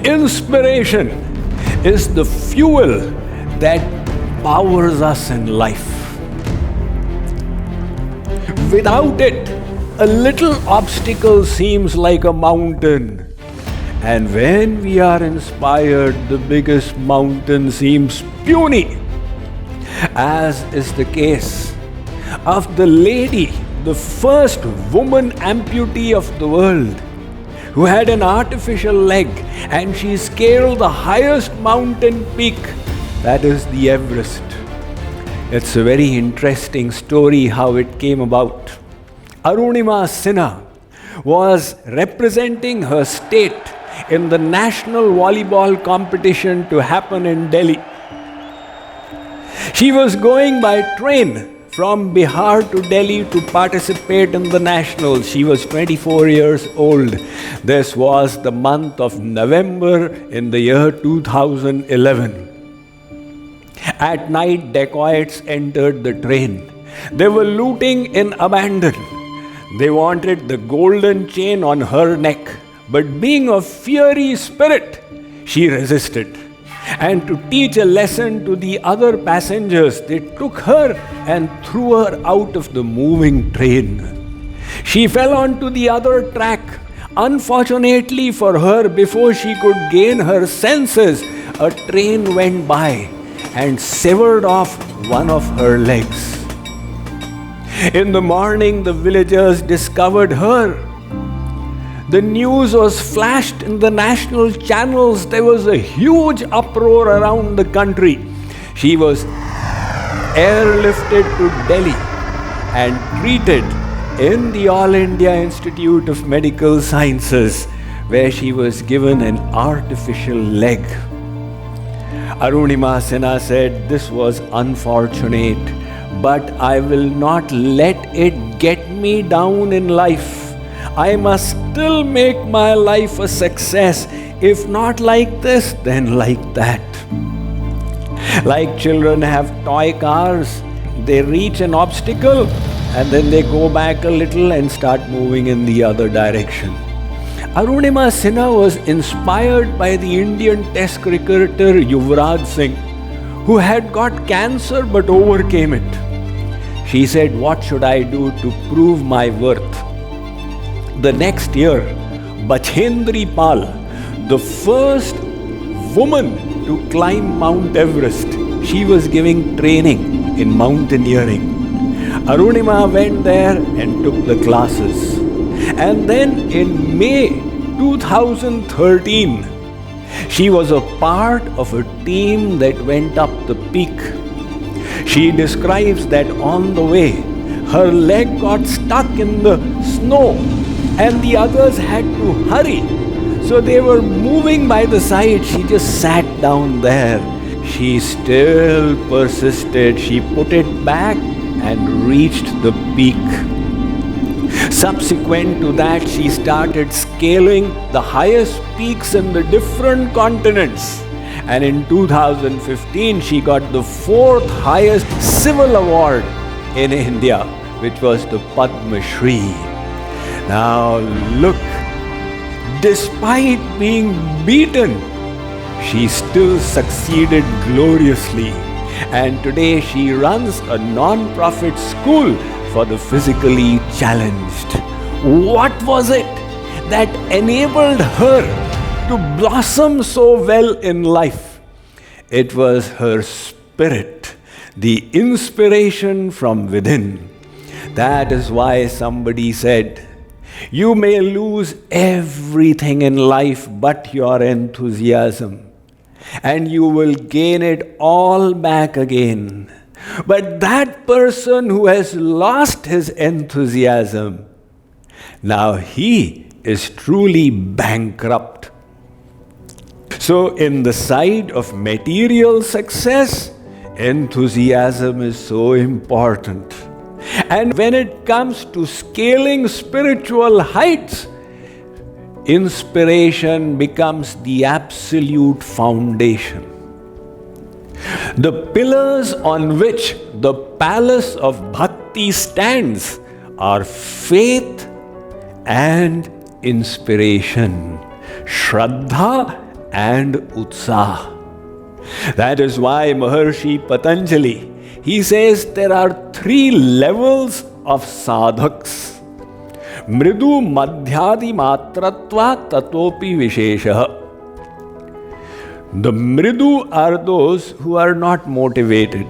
Inspiration is the fuel that powers us in life. Without it, a little obstacle seems like a mountain. And when we are inspired, the biggest mountain seems puny, as is the case of the lady, the first woman amputee of the world, who had an artificial leg, and she scaled the highest mountain peak, that is the Everest. It's a very interesting story how it came about. Arunima Sinha was representing her state in the national volleyball competition to happen in Delhi. She was going by train from Bihar to Delhi to participate in the nationals. She was 24 years old. This was the month of November in the year 2011. At night, dacoits entered the train. They were looting in abandon. They wanted the golden chain on her neck, but being a fiery spirit, she resisted. And to teach a lesson to the other passengers, they took her and threw her out of the moving train. She fell onto the other track. Unfortunately for her, before she could gain her senses, a train went by and severed off one of her legs. In the morning, the villagers discovered her. The news was flashed in the national channels. There was a huge uproar around the country. She was airlifted to Delhi and treated in the All India Institute of Medical Sciences, where she was given an artificial leg. Arunima Sinha said, "This was unfortunate, but I will not let it get me down in life. I must still make my life a success. If not like this, then like that." Like children have toy cars, they reach an obstacle and then they go back a little and start moving in the other direction. Arunima Sinha was inspired by the Indian Test cricketer Yuvraj Singh, who had got cancer but overcame it. She said, "What should I do to prove my worth?" The next year, Bachendri Pal, the first woman to climb Mount Everest, she was giving training in mountaineering. Arunima went there and took the classes. And then in May 2013, she was a part of a team that went up the peak. She describes that on the way, her leg got stuck in the snow and the others had to hurry. So they were moving by the side. She just sat down there. She still persisted. She put it back and reached the peak. Subsequent to that, she started scaling the highest peaks in the different continents. And in 2015, she got the 4th highest civil award in India, which was the Padma Shri. Now look, despite being beaten, she still succeeded gloriously. And today she runs a non-profit school for the physically challenged. What was it that enabled her to blossom so well in life? It was her spirit, the inspiration from within. That is why somebody said, "You may lose everything in life but your enthusiasm, and you will gain it all back again. But that person who has lost his enthusiasm, now he is truly bankrupt." So in the side of material success, enthusiasm is so important. And when it comes to scaling spiritual heights, inspiration becomes the absolute foundation. The pillars on which the palace of bhakti stands are faith and inspiration, Shraddha and Utsah. That is why Maharshi Patanjali, he says there are 3 levels of sadhaks. Mridu madhyadi matratva tatopi vishesha. The mridu are those who are not motivated.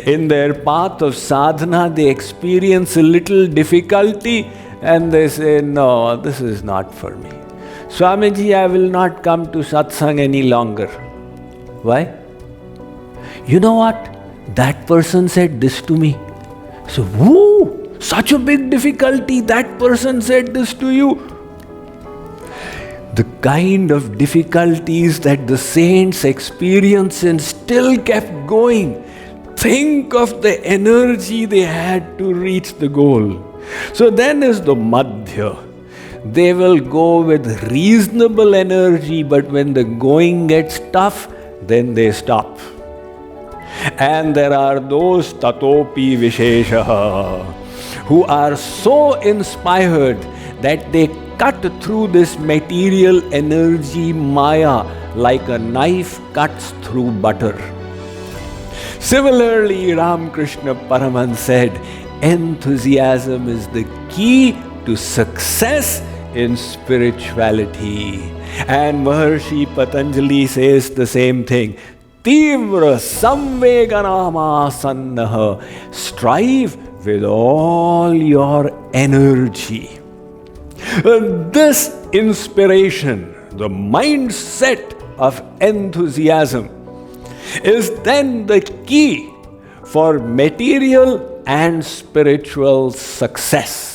In their path of sadhana, they experience a little difficulty and they say, no, this is not for me. Swamiji, I will not come to satsang any longer. Why? You know what? That person said this to me. So, woo, such a big difficulty, that person said this to you. The kind of difficulties that the saints experienced and still kept going. Think of the energy they had to reach the goal. So then is the madhya. They will go with reasonable energy, but when the going gets tough, then they stop. And there are those tatopi vishesha who are so inspired that they cut through this material energy maya like a knife cuts through butter. Similarly, Ramakrishna Paramahansa said, enthusiasm is the key to success in spirituality. And Maharshi Patanjali says the same thing. Tivra samveganama sannaha. Strive with all your energy. This inspiration, the mindset of enthusiasm, is then the key for material and spiritual success.